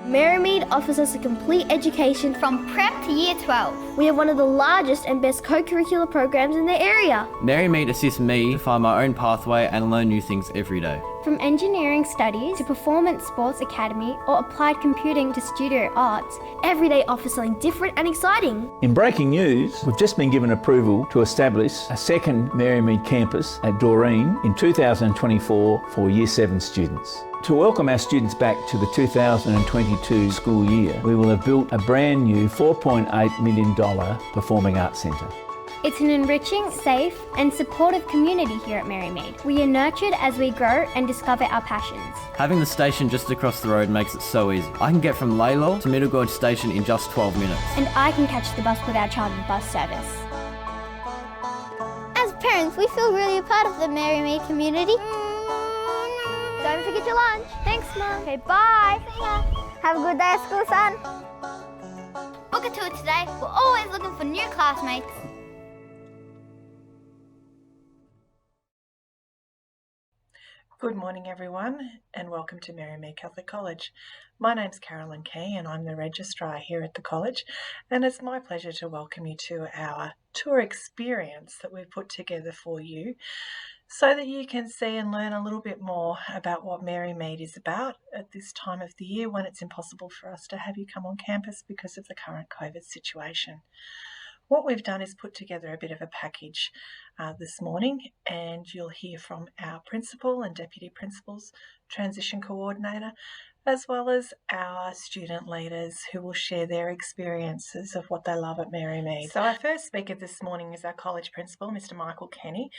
Marymede offers us a complete education from prep to year 12. We have one of the largest and best co-curricular programs in the area. Marymede assists me to find my own pathway and learn new things every day. From engineering studies to performance sports academy or applied computing to studio arts, every day offers something different and exciting. In breaking news, we've just been given approval to establish a second Marymede campus at Doreen in 2024 for Year 7 students. To welcome our students back to the 2022 school year, we will have built a brand new $4.8 million performing arts centre. It's an enriching, safe and supportive community here at Marymede. We are nurtured as we grow and discover our passions. Having the station just across the road makes it so easy. I can get from Laylaw to Middle Gorge Station in just 12 minutes. And I can catch the bus with our chartered bus service. As parents, we feel really a part of the Marymede community. Don't forget your lunch. Thanks, Mum. Okay, bye. See ya. Have a good day at school, son. Book a tour today. We're always looking for new classmates. Good morning everyone and welcome to Marymede Catholic College. My name's Carolyn Key and I'm the Registrar here at the college, and it's my pleasure to welcome you to our tour experience that we've put together for you so that you can see and learn a little bit more about what Marymede is about at this time of the year when it's impossible for us to have you come on campus because of the current COVID situation. What we've done is put together a bit of a package this morning, and you'll hear from our principal and deputy principals, transition coordinator, as well as our student leaders who will share their experiences of what they love at Marymede. So our first speaker this morning is our college principal, Mr. Michael Kenny,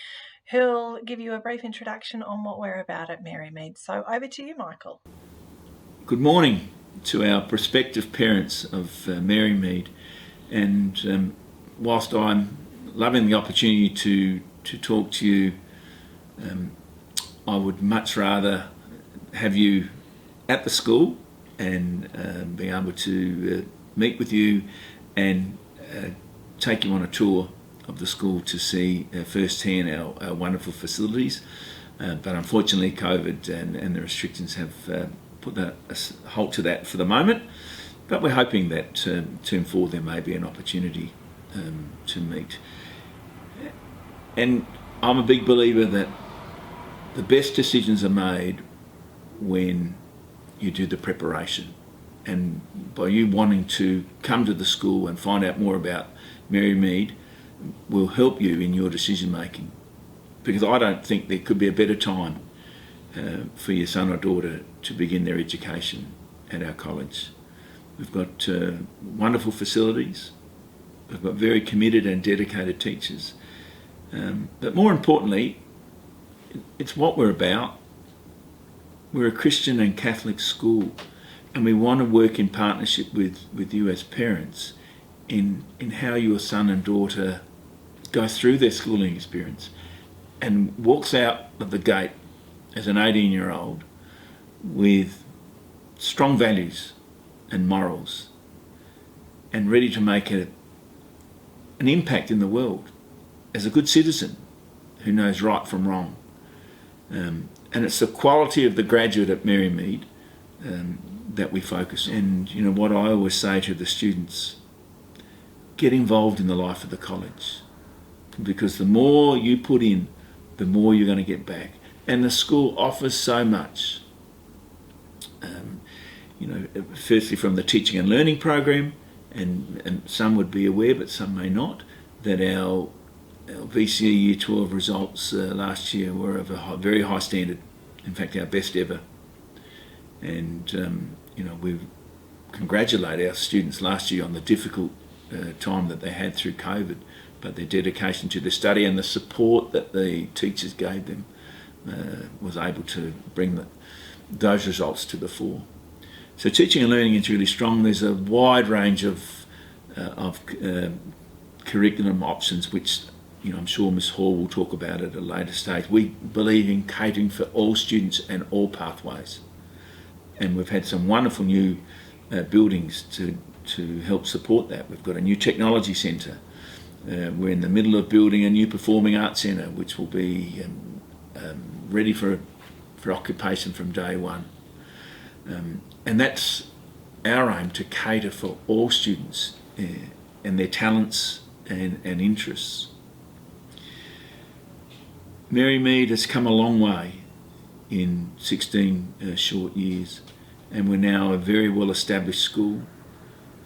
who'll give you a brief introduction on what we're about at Marymede. So over to you, Michael. Good morning to our prospective parents of Marymede, and whilst I'm loving the opportunity to talk to you, I would much rather have you at the school and be able to meet with you and take you on a tour of the school to see firsthand our wonderful facilities. But unfortunately COVID and the restrictions have put a halt to that for the moment, but we're hoping that term 4 there may be an opportunity to meet. And I'm a big believer that the best decisions are made when you do the preparation, and by you wanting to come to the school and find out more about Marymede will help you in your decision making, because I don't think there could be a better time for your son or daughter to begin their education at our college. We've got wonderful facilities. We've got very committed and dedicated teachers. But more importantly, it's what we're about. We're a Christian and Catholic school, and we want to work in partnership with you as parents in how your son and daughter go through their schooling experience and walks out of the gate as an 18-year-old with strong values and morals and ready to make an impact in the world as a good citizen who knows right from wrong. And it's the quality of the graduate at Marymede that we focus on. And you know what I always say to the students, get involved in the life of the college, because the more you put in, the more you're going to get back. And the school offers so much. Firstly from the teaching and learning program, and some would be aware but some may not, that our VCE Year 12 results last year were of a very high standard, in fact our best ever. And we congratulate our students last year on the difficult time that they had through COVID, but their dedication to the study and the support that the teachers gave them was able to bring those results to the fore. So teaching and learning is really strong. There's a wide range of curriculum options, which I'm sure Ms Hall will talk about at a later stage. We believe in catering for all students and all pathways, and we've had some wonderful new buildings to help support that. We've got a new technology centre. We're in the middle of building a new performing arts centre, which will be ready for occupation from day one. And that's our aim to cater for all students and their talents and interests. Marymede has come a long way in 16 short years, and we're now a very well established school.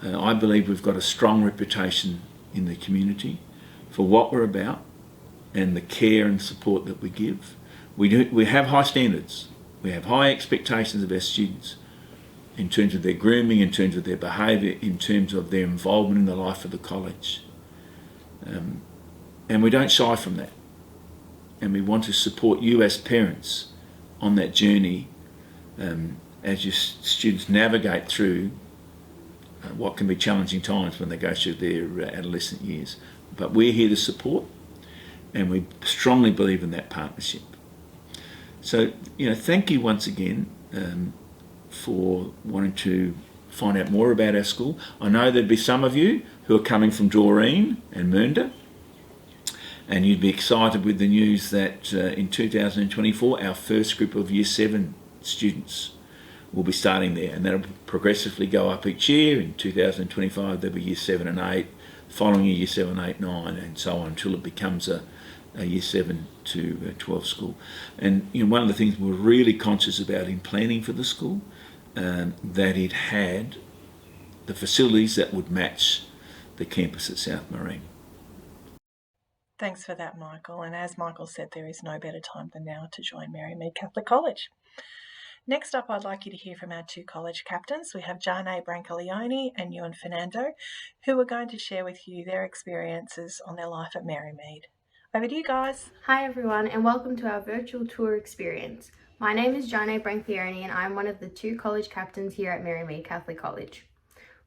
I believe we've got a strong reputation in the community for what we're about and the care and support that we give. We have high standards. We have high expectations of our students in terms of their grooming, in terms of their behaviour, in terms of their involvement in the life of the college. And we don't shy from that. And we want to support you as parents on that journey as your students navigate through what can be challenging times when they go through their adolescent years. But we're here to support, and we strongly believe in that partnership. So, thank you once again for wanting to find out more about our school. I know there'd be some of you who are coming from Doreen and Mernda, and you'd be excited with the news that in 2024 our first group of Year 7 students will be starting there, and that'll progressively go up each year. In 2025 there'll be Year 7 and 8, following Year 7, 8, 9 and so on until it becomes a Year 7 to 12 school. And one of the things we're really conscious about in planning for the school, that it had the facilities that would match the campus at South Marine. Thanks for that, Michael. And as Michael said, there is no better time than now to join Marymede Catholic College. Next up, I'd like you to hear from our two college captains. We have Jane Brancaleone and Nuwin Fernando, who are going to share with you their experiences on their life at Marymede. Over to you guys. Hi everyone, and welcome to our virtual tour experience. My name is Jane Brancaleone and I'm one of the two college captains here at Marymede Catholic College.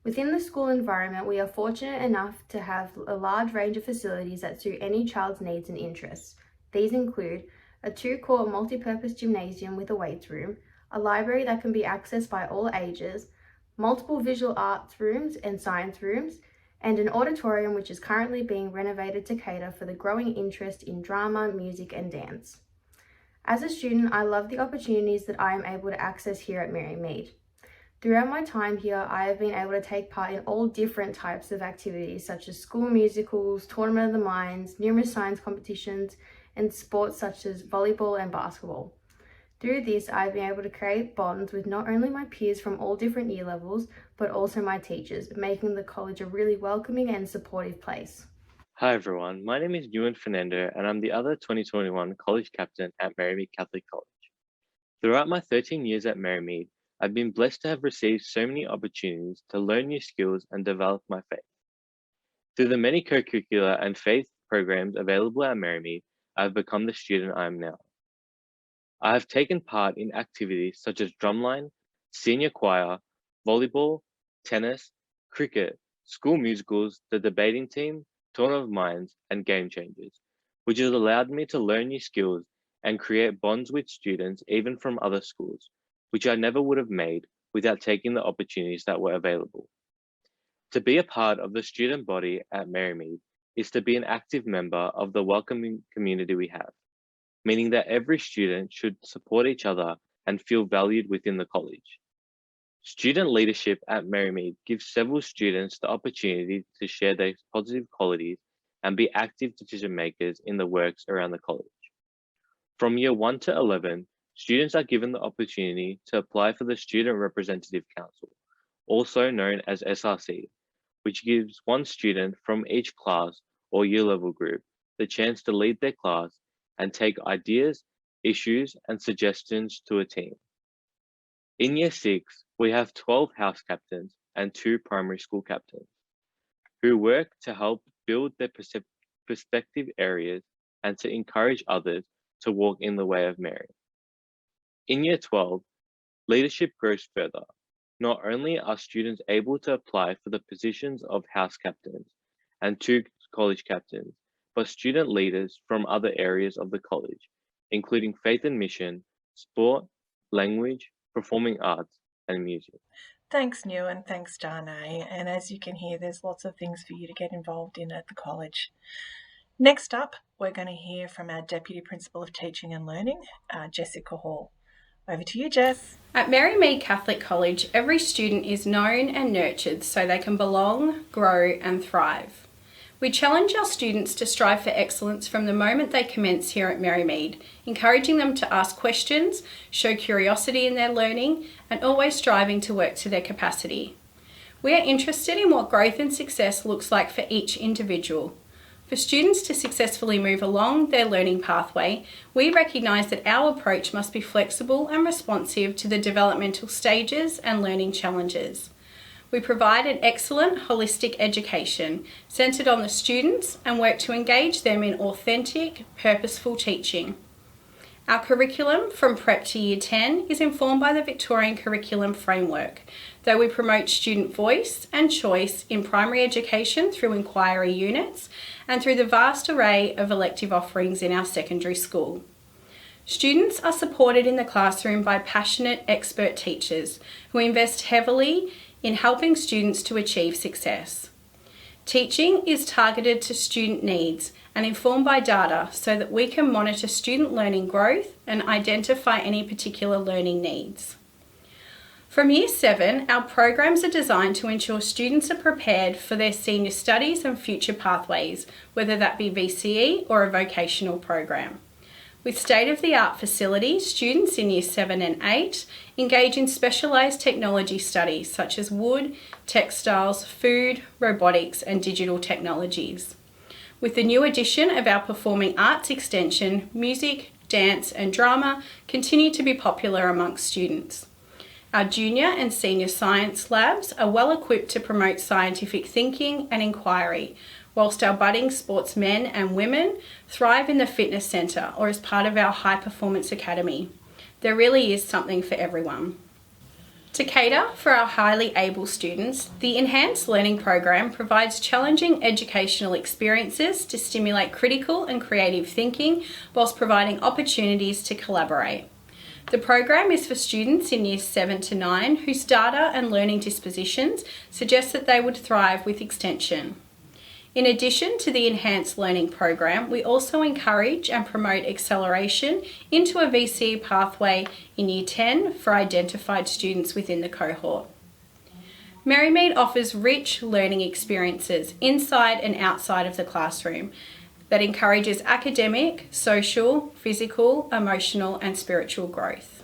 Within the school environment, we are fortunate enough to have a large range of facilities that suit any child's needs and interests. These include a 2-court multi-purpose gymnasium with a weights room, a library that can be accessed by all ages, multiple visual arts rooms and science rooms, and an auditorium which is currently being renovated to cater for the growing interest in drama, music and dance. As a student, I love the opportunities that I am able to access here at Marymede. Throughout my time here, I have been able to take part in all different types of activities such as school musicals, Tournament of the Minds, numerous science competitions, and sports such as volleyball and basketball. Through this, I've been able to create bonds with not only my peers from all different year levels, but also my teachers, making the college a really welcoming and supportive place. Hi everyone, my name is Nuwin Fernando and I'm the other 2021 college captain at Marymede Catholic College. Throughout my 13 years at Marymede, I've been blessed to have received so many opportunities to learn new skills and develop my faith. Through the many co-curricular and faith programs available at Marymede, I've become the student I am now. I have taken part in activities such as drumline, senior choir, volleyball, tennis, cricket, school musicals, the debating team, Tournament of Minds, and Game Changers, which has allowed me to learn new skills and create bonds with students even from other schools, which I never would have made without taking the opportunities that were available. To be a part of the student body at Marymede is to be an active member of the welcoming community we have, meaning that every student should support each other and feel valued within the college. Student leadership at Marymede gives several students the opportunity to share their positive qualities and be active decision makers in the works around the college. From year 1 to 11, students are given the opportunity to apply for the Student Representative Council, also known as SRC, which gives one student from each class or year level group the chance to lead their class and take ideas, issues, and suggestions to a team. In year 6, we have 12 house captains and 2 primary school captains who work to help build their perspective areas and to encourage others to walk in the way of Mary. In year 12, leadership grows further. Not only are students able to apply for the positions of house captains and 2 college captains, but student leaders from other areas of the college, including faith and mission, sport, language, performing arts, and music. Thanks, Nuwin. Thanks, Jane. And as you can hear, there's lots of things for you to get involved in at the college. Next up, we're going to hear from our Deputy Principal of Teaching and Learning, Jessica Hall. Over to you, Jess. At Marymede Catholic College, every student is known and nurtured so they can belong, grow and thrive. We challenge our students to strive for excellence from the moment they commence here at Marymede, encouraging them to ask questions, show curiosity in their learning, and always striving to work to their capacity. We are interested in what growth and success looks like for each individual. For students to successfully move along their learning pathway, we recognise that our approach must be flexible and responsive to the developmental stages and learning challenges. We provide an excellent holistic education centred on the students and work to engage them in authentic, purposeful teaching. Our curriculum from Prep to Year 10 is informed by the Victorian Curriculum Framework, though we promote student voice and choice in primary education through inquiry units and through the vast array of elective offerings in our secondary school. Students are supported in the classroom by passionate expert teachers who invest heavily in helping students to achieve success. Teaching is targeted to student needs and informed by data so that we can monitor student learning growth and identify any particular learning needs. From Year 7, our programs are designed to ensure students are prepared for their senior studies and future pathways, whether that be VCE or a vocational program. With state-of-the-art facilities, students in Year 7 and 8 engage in specialised technology studies such as wood, textiles, food, robotics and digital technologies. With the new addition of our performing arts extension, music, dance and drama continue to be popular amongst students. Our junior and senior science labs are well equipped to promote scientific thinking and inquiry, whilst our budding sportsmen and women thrive in the fitness centre or as part of our high performance academy. There really is something for everyone. To cater for our highly able students, the Enhanced Learning Program provides challenging educational experiences to stimulate critical and creative thinking whilst providing opportunities to collaborate. The program is for students in Years 7 to 9 whose data and learning dispositions suggest that they would thrive with extension. In addition to the Enhanced Learning Program, we also encourage and promote acceleration into a VCE pathway in Year 10 for identified students within the cohort. Marymede offers rich learning experiences inside and outside of the classroom that encourages academic, social, physical, emotional and spiritual growth.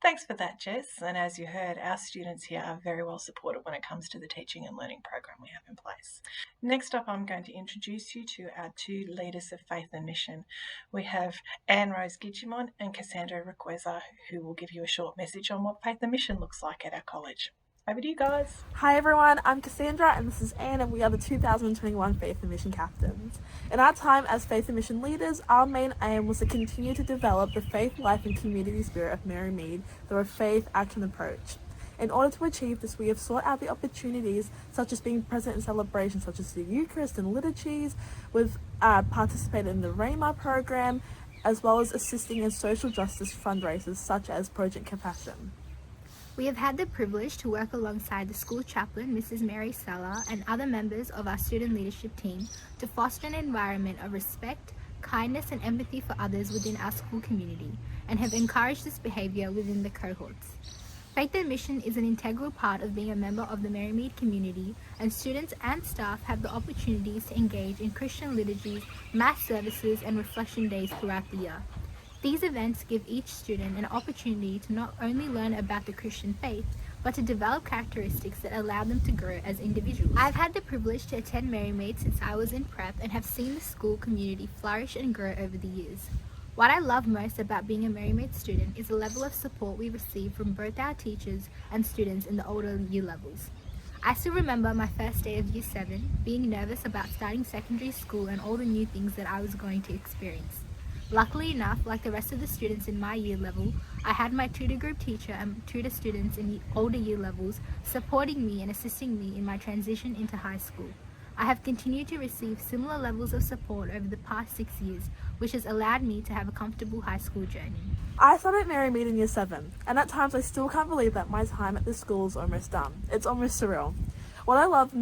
Thanks for that, Jess. And as you heard, our students here are very well supported when it comes to the teaching and learning program we have in place. Next up, I'm going to introduce you to our two leaders of faith and mission. We have Anne Rose Gidgimon and Cassandra Requeza, who will give you a short message on what faith and mission looks like at our college. Over to you guys. Hi everyone, I'm Cassandra and this is Anne and we are the 2021 Faith and Mission Captains. In our time as Faith and Mission leaders, our main aim was to continue to develop the faith, life and community spirit of Marymede through a faith action approach. In order to achieve this, we have sought out the opportunities such as being present in celebrations such as the Eucharist and liturgies. We've participated in the Rhema program, as well as assisting in social justice fundraisers such as Project Compassion. We have had the privilege to work alongside the school chaplain, Mrs. Mary Sala, and other members of our student leadership team to foster an environment of respect, kindness and empathy for others within our school community, and have encouraged this behaviour within the cohorts. Faith and Mission is an integral part of being a member of the Marymede community, and students and staff have the opportunities to engage in Christian liturgies, mass services and reflection days throughout the year. These events give each student an opportunity to not only learn about the Christian faith, but to develop characteristics that allow them to grow as individuals. I've had the privilege to attend Marymede since I was in prep and have seen the school community flourish and grow over the years. What I love most about being a Marymede student is the level of support we receive from both our teachers and students in the older year levels. I still remember my first day of Year 7, being nervous about starting secondary school and all the new things that I was going to experience. Luckily enough, like the rest of the students in my year level, I had my tutor group teacher and tutor students in the older year levels supporting me and assisting me in my transition into high school. I have continued to receive similar levels of support over the past 6 years, which has allowed me to have a comfortable high school journey. I started Marymede in Year 7, and at times I still can't believe that my time at this school is almost done. It's almost surreal. What I love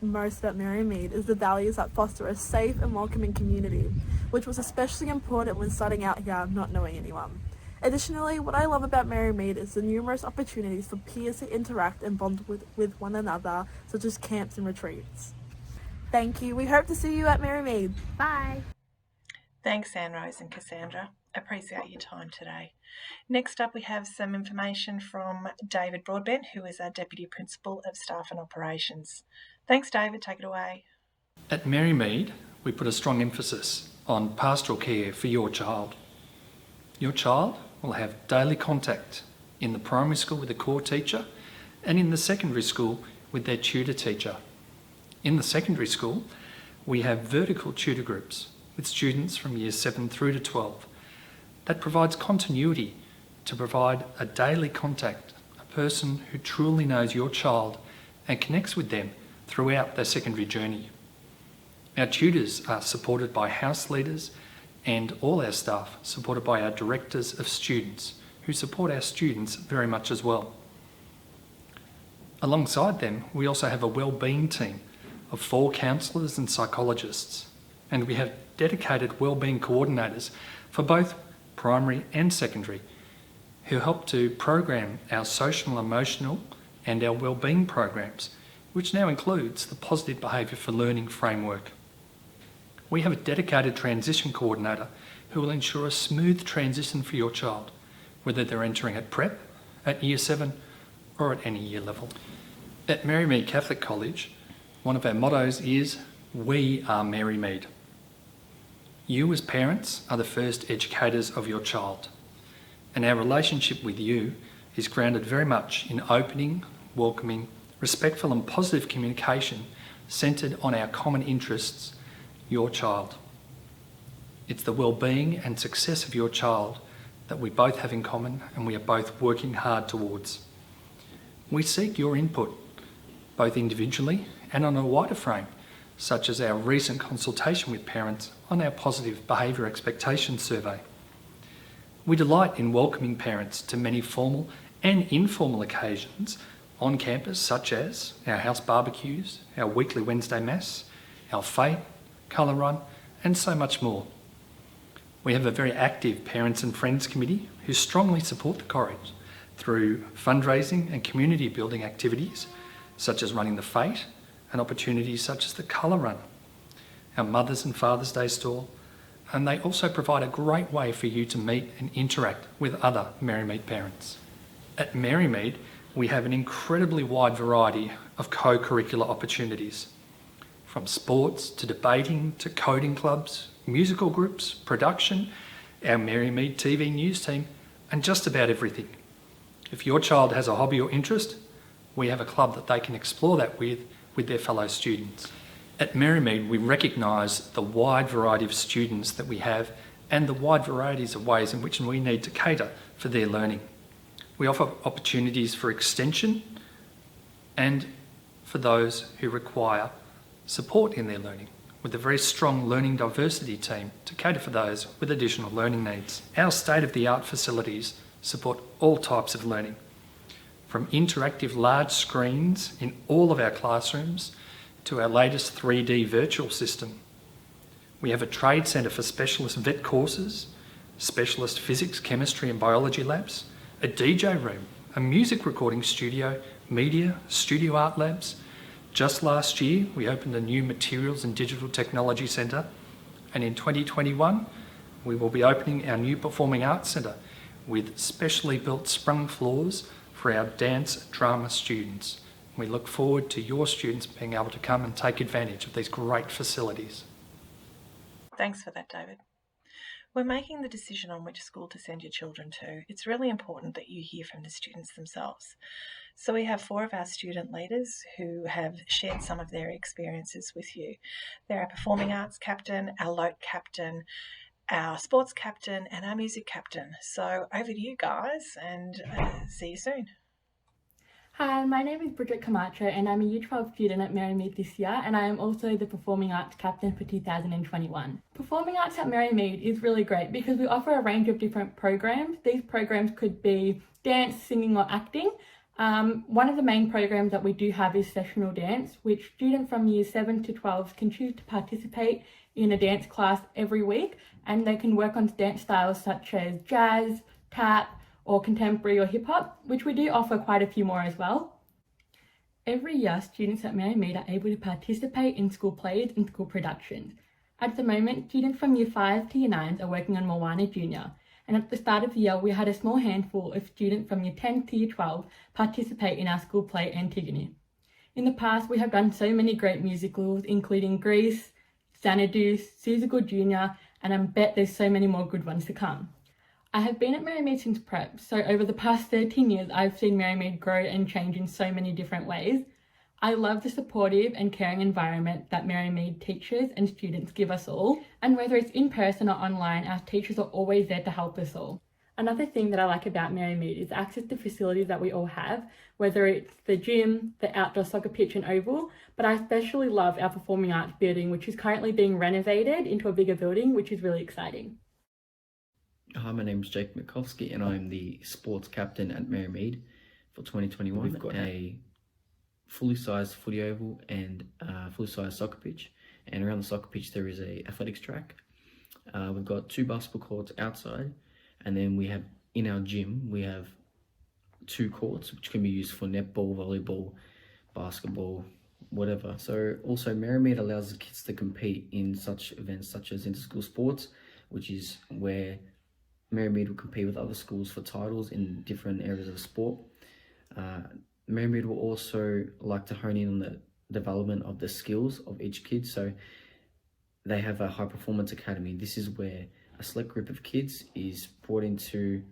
most about Marymede is the values that foster a safe and welcoming community, which was especially important when starting out here not knowing anyone. Additionally, what I love about Marymede is the numerous opportunities for peers to interact and bond with one another, such as camps and retreats. Thank you. We hope to see you at Marymede. Bye. Thanks, Anne-Rose and Cassandra. Appreciate your time today. Next up, we have some information from David Broadbent, who is our Deputy Principal of Staff and Operations. Thanks, David. Take it away. At Marymede, we put a strong emphasis on pastoral care for your child. Your child will have daily contact in the primary school with a core teacher and in the secondary school with their tutor teacher. In the secondary school, we have vertical tutor groups with students from years 7 through to 12. That provides continuity to provide a daily contact, a person who truly knows your child and connects with them throughout their secondary journey. Our tutors are supported by house leaders and all our staff supported by our directors of students who support our students very much as well. Alongside them, we also have a wellbeing team of 4 counsellors and psychologists, and we have dedicated wellbeing coordinators for both primary and secondary who help to program our social and emotional and our wellbeing programs, which now includes the Positive Behaviour for Learning framework. We have a dedicated transition coordinator who will ensure a smooth transition for your child, whether they're entering at prep, at year 7 or at any year level. At Marymede Catholic College, one of our mottos is, "We are Marymede." You as parents are the first educators of your child, and our relationship with you is grounded very much in opening, welcoming, respectful and positive communication centred on our common interests, your child. It's the well-being and success of your child that we both have in common and we are both working hard towards. We seek your input, both individually and on a wider frame, such as our recent consultation with parents on our Positive Behaviour Expectations Survey. We delight in welcoming parents to many formal and informal occasions on campus, such as our house barbecues, our weekly Wednesday Mass, our fete, colour run, and so much more. We have a very active Parents and Friends Committee who strongly support the college through fundraising and community building activities, such as running the fete and opportunities such as the colour run, our Mother's and Father's Day stall, and they also provide a great way for you to meet and interact with other Marymede parents. At Marymede, we have an incredibly wide variety of co-curricular opportunities, from sports to debating to coding clubs, musical groups, production, our Marymede TV news team, and just about everything. If your child has a hobby or interest, we have a club that they can explore that with their fellow students. At Marymede, we recognise the wide variety of students that we have and the wide varieties of ways in which we need to cater for their learning. We offer opportunities for extension and for those who require support in their learning, with a very strong learning diversity team to cater for those with additional learning needs. Our state-of-the-art facilities support all types of learning, from interactive large screens in all of our classrooms to our latest 3D virtual system. We have a trade centre for specialist vet courses, specialist physics, chemistry and biology labs, a DJ room, a music recording studio, media, studio art labs. Just last year, we opened a new materials and digital technology centre, and in 2021, we will be opening our new performing arts centre with specially built sprung floors for our dance drama students. We look forward to your students being able to come and take advantage of these great facilities. Thanks for that, David. When making the decision on which school to send your children to, it's really important that you hear from the students themselves. So we have 4 of our student leaders who have shared some of their experiences with you. They're our performing arts captain, our LOTE captain, our sports captain and our music captain. So over to you guys, and see you soon. Hi, my name is Bridget Camacho and I'm a Year 12 student at Marymede this year, and I am also the Performing Arts Captain for 2021. Performing Arts at Marymede is really great because we offer a range of different programs. These programs could be dance, singing or acting. One of the main programs that we do have is sessional dance, which students from years 7 to 12 can choose to participate in a dance class every week, and they can work on dance styles such as jazz, tap, or contemporary or hip hop, which we do offer quite a few more as well. Every year, students at Marymede are able to participate in school plays and school productions. At the moment, students from Year 5 to Year 9s are working on Moana Junior, and at the start of the year, we had a small handful of students from Year 10 to Year 12 participate in our school play Antigone. In the past, we have done so many great musicals, including Grease, Xanadu, Seussical Junior, and I bet there's so many more good ones to come. I have been at Marymede since prep, so over the past 13 years, I've seen Marymede grow and change in so many different ways. I love the supportive and caring environment that Marymede teachers and students give us all, and whether it's in person or online, our teachers are always there to help us all. Another thing that I like about Marymede is access to facilities that we all have, whether it's the gym, the outdoor soccer pitch and oval, but I especially love our performing arts building, which is currently being renovated into a bigger building, which is really exciting. Hi, my name is Jake Mitkovski and I'm the sports captain at Marymede for 2021. We've got a fully sized footy oval and fully sized soccer pitch, and around the soccer pitch there is a athletics track. We've got 2 basketball courts outside, and then we have in our gym we have 2 courts which can be used for netball, volleyball, basketball, whatever. So also Marymede allows the kids to compete in such events such as inter-school sports, which is where Marymede will compete with other schools for titles in different areas of sport. Marymede will also like to hone in on the development of the skills of each kid. So they have a high performance academy. This is where a select group of kids is brought into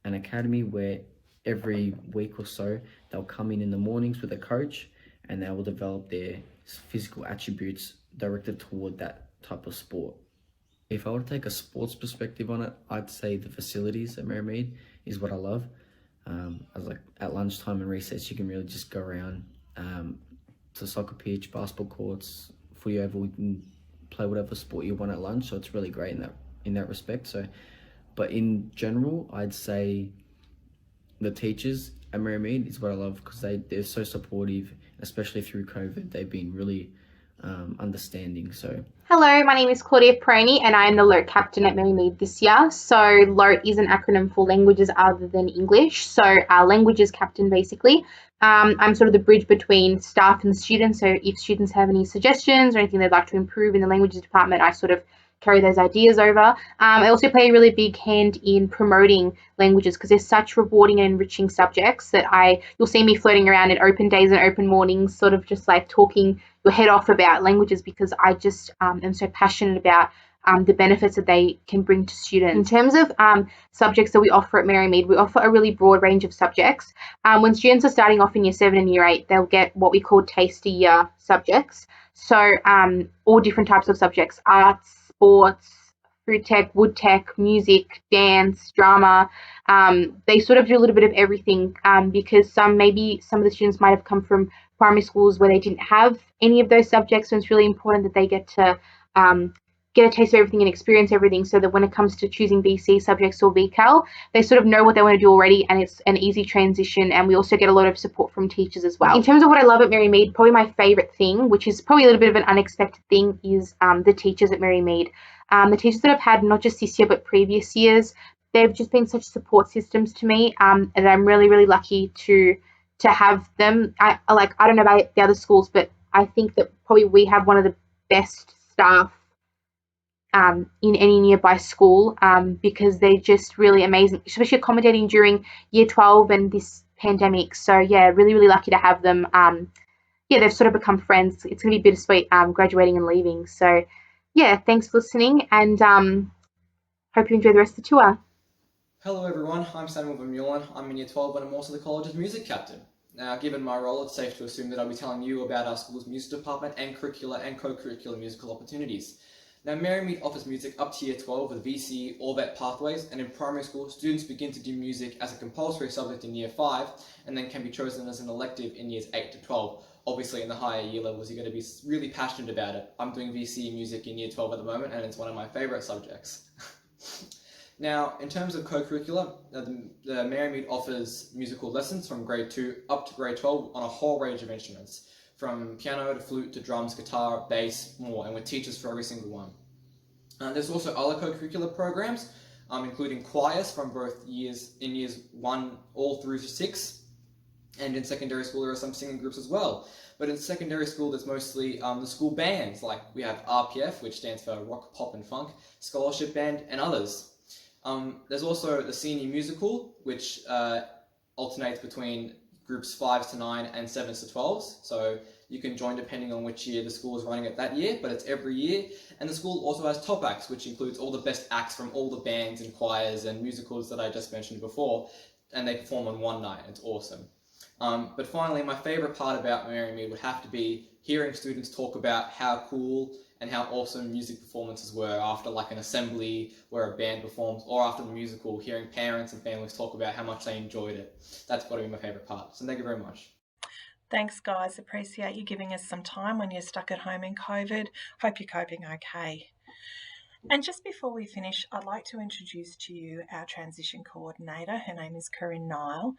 an academy where every week or so they'll come in the mornings with a coach, and they will develop their physical attributes directed toward that type of sport. If I were to take a sports perspective on it, I'd say the facilities at Marymede is what I love. As like at lunchtime and recess, you can really just go around to soccer pitch, basketball courts, footy oval. You can play whatever sport you want at lunch, so it's really great in that respect. So, but in general, I'd say the teachers at Marymede is what I love, because they're so supportive, especially through COVID. They've been really understanding. So hello, my name is Claudia Pironi and I am the LOT captain at Marymede this year. So LOT is an acronym for languages other than English, so our languages captain basically. I'm sort of the bridge between staff and students, so if students have any suggestions or anything they'd like to improve in the languages department, I sort of carry those ideas over. I also play a really big hand in promoting languages, because they're such rewarding and enriching subjects that you'll see me floating around at open days and open mornings, sort of just like talking your head off about languages, because I just am so passionate about the benefits that they can bring to students. In terms of subjects that we offer at Marymede, we offer a really broad range of subjects. When students are starting off in Year 7 and Year 8, they'll get what we call taster year subjects. So all different types of subjects: arts, sports, food tech, wood tech, music, dance, drama. They sort of do a little bit of everything, because some of the students might have come from primary schools where they didn't have any of those subjects, so it's really important that they get to get a taste of everything and experience everything, so that when it comes to choosing BC subjects or VCAL, they sort of know what they want to do already, and it's an easy transition. And we also get a lot of support from teachers as well. In terms of what I love at Marymede, probably my favourite thing, which is probably a little bit of an unexpected thing, is the teachers at Marymede. The teachers that I've had, not just this year but previous years, they've just been such support systems to me, and I'm really, really lucky to have them. I don't know about the other schools, but I think that probably we have one of the best staff in any nearby school, because they're just really amazing, especially accommodating during Year 12 and this pandemic. So yeah, really, really lucky to have them. They've sort of become friends. It's going to be bittersweet graduating and leaving. So yeah, thanks for listening, and hope you enjoy the rest of the tour. Hello everyone, I'm Samuel Vermeulen. I'm in Year 12 and I'm also the college's music captain. Now, given my role, it's safe to assume that I'll be telling you about our school's music department and curricular and co-curricular musical opportunities. Now, Marymede offers music up to Year 12 with VCE or VET pathways, and in primary school, students begin to do music as a compulsory subject in Year 5 and then can be chosen as an elective in Years 8 to 12. Obviously, in the higher year levels, you're going to be really passionate about it. I'm doing VCE music in Year 12 at the moment, and it's one of my favourite subjects. Now, in terms of co-curricular, the Marymede offers musical lessons from grade 2 up to grade 12 on a whole range of instruments, from piano to flute to drums, guitar, bass, more, and with teachers for every single one. There's also other co-curricular programs, including choirs from both years 1 all through to 6. And in secondary school, there are some singing groups as well. But in secondary school, there's mostly the school bands, like we have RPF, which stands for Rock, Pop and Funk, Scholarship Band, and others. There's also the senior musical, which alternates between groups 5s to 9 and 7s to 12s. So you can join depending on which year the school is running it that year, but it's every year. And the school also has top acts, which includes all the best acts from all the bands and choirs and musicals that I just mentioned before, and they perform on one night. It's awesome. But finally, my favourite part about Marymede would have to be hearing students talk about how cool and how awesome music performances were after like an assembly where a band performs, or after the musical, hearing parents and families talk about how much they enjoyed it. That's got to be my favourite part. So thank you very much. Thanks, guys. Appreciate you giving us some time when you're stuck at home in COVID. Hope you're coping okay. And just before we finish, I'd like to introduce to you our transition coordinator. Her name is Corinne Niall.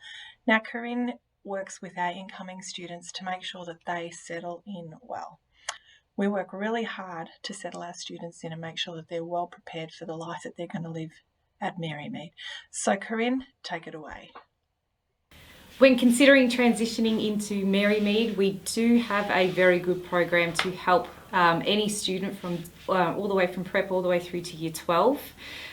Now, Corinne works with our incoming students to make sure that they settle in well. We work really hard to settle our students in and make sure that they're well prepared for the life that they're going to live at Marymede. So Corinne, take it away. When considering transitioning into Marymede, we do have a very good program to help any student from all the way from prep all the way through to year 12.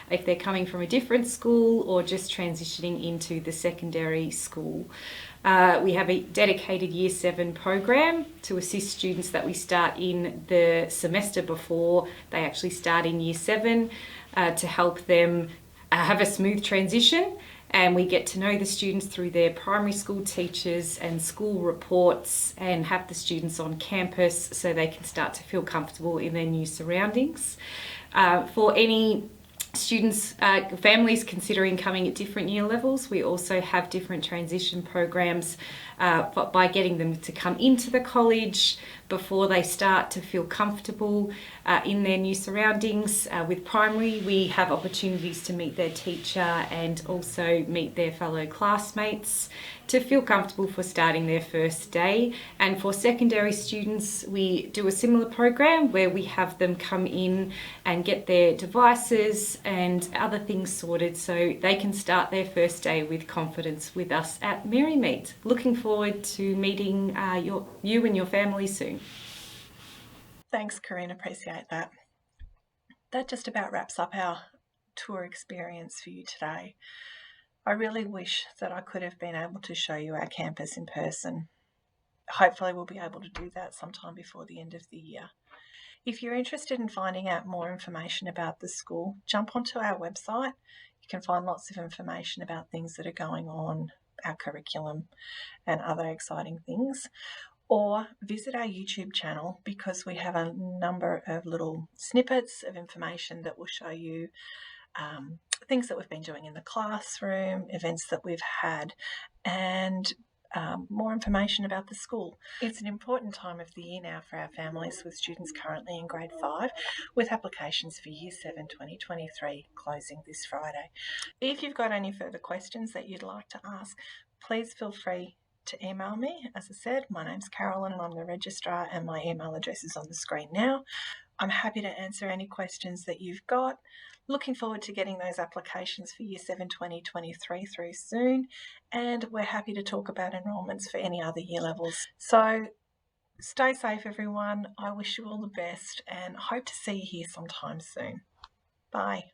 If they're coming from a different school or just transitioning into the secondary school. We have a dedicated year 7 program to assist students that we start in the semester before they actually start in year 7 to help them have a smooth transition. And we get to know the students through their primary school teachers and school reports, and have the students on campus so they can start to feel comfortable in their new surroundings. For any students, families considering coming at different year levels, we also have different transition programs by getting them to come into the college before they start to feel comfortable in their new surroundings. With primary, we have opportunities to meet their teacher and also meet their fellow classmates to feel comfortable for starting their first day. And for secondary students, we do a similar program where we have them come in and get their devices and other things sorted so they can start their first day with confidence with us at Marymede. Looking forward to meeting you and your family soon. Thanks, Corinne. Appreciate that. That just about wraps up our tour experience for you today. I really wish that I could have been able to show you our campus in person. Hopefully we'll be able to do that sometime before the end of the year. If you're interested in finding out more information about the school, jump onto our website. You can find lots of information about things that are going on, our curriculum and other exciting things. Or visit our YouTube channel, because we have a number of little snippets of information that will show you things that we've been doing in the classroom, events that we've had, and more information about the school. It's an important time of the year now for our families, with students currently in grade 5, with applications for Year 7 2023 closing this Friday. If you've got any further questions that you'd like to ask, please feel free to email me. As I said, my name's Carolyn and I'm the Registrar, and my email address is on the screen now. I'm happy to answer any questions that you've got. Looking forward to getting those applications for Year 7 2023 through soon, and we're happy to talk about enrolments for any other year levels. So stay safe, everyone. I wish you all the best and hope to see you here sometime soon. Bye.